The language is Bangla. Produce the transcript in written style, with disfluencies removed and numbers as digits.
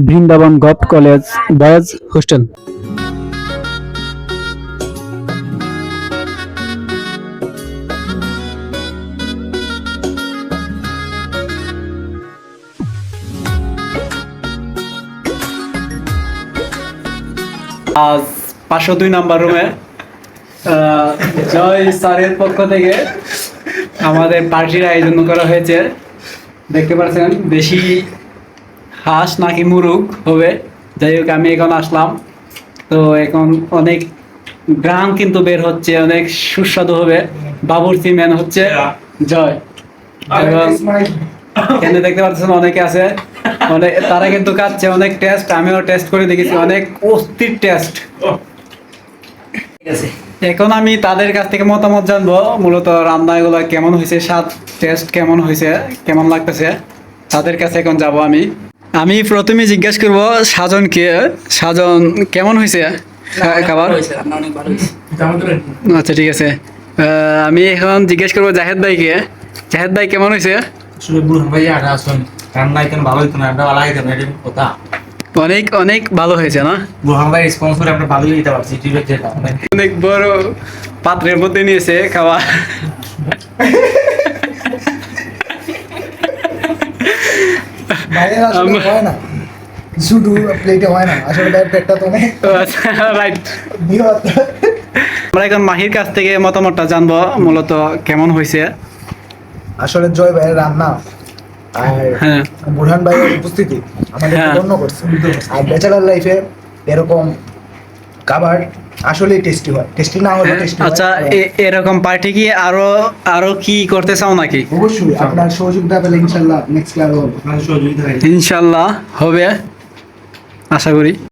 Vrindavan govt college boys hostel. আজ 502 নাম্বার রুমে জয় স্যারের পক্ষ থেকে আমাদের পার্টির আয়োজন করা হয়েছে। দেখতে পাচ্ছেন বেশি হাঁস নাকি মুরগ হবে, যাই হোক আমি এখন আসলাম তো এখন অনেক গ্রাম কিন্তু বের হচ্ছে, অনেক সুস্বাদু হবে। বাবুর্চি ম্যান হচ্ছে জয়, এবং এখানে দেখতে পাচ্ছেন অনেকে আছে, অনেক তারা কিন্তু খাচ্ছে, অনেক টেস্ট, আমিও টেস্ট করে দেখেছি, অনেক অস্থির টেস্ট। এখন আমি তাদের কাছ থেকে মতামত জানবো, মূলত রান্নাগুলো কেমন হয়েছে, স্বাদ টেস্ট কেমন হয়েছে, কেমন লাগতেছে, তাদের কাছে এখন যাব। আমি প্রথমে জিজ্ঞেস করব সাজনকে, সাজন কেমন হয়েছে খাবার? আচ্ছা ঠিক আছে। আমি এখন জিজ্ঞেস করবো জাহেদ ভাইকে, জাহেদ ভাই কেমন হয়েছে? অনেক অনেক ভালো হয়েছে না? অনেক বড় পাত্রের মধ্যে নিয়েছে খাওয়া। শুধু প্লেটে হয় না, আসলে পেটটা তো অনেক রাইট। বৃহৎ। আমরা এখন মাহির কাছ থেকে মতামতটা জানবো, মূলত কেমন হয়েছে। আসলে জয় ভাইয়ের রান্না আর হ্যাঁ বুরহান ভাইয়ের উপস্থিতি আমাদের হ্যাঁ। ধন্য করছে। আর ব্যাচেলার লাইফে এরকম খাবার আসলে টেস্টি হয়, টেস্টি না হলে টেস্টি আচ্ছা, এরকম পার্টি কি আরো আরো কি করতে চাও নাকি? অবশ্যই আপনার সহযোগিতা পেলে ইনশাল্লাহ নেক্সট ক্লাস হবে। ইনশাল্লাহ হবে, আশা করি।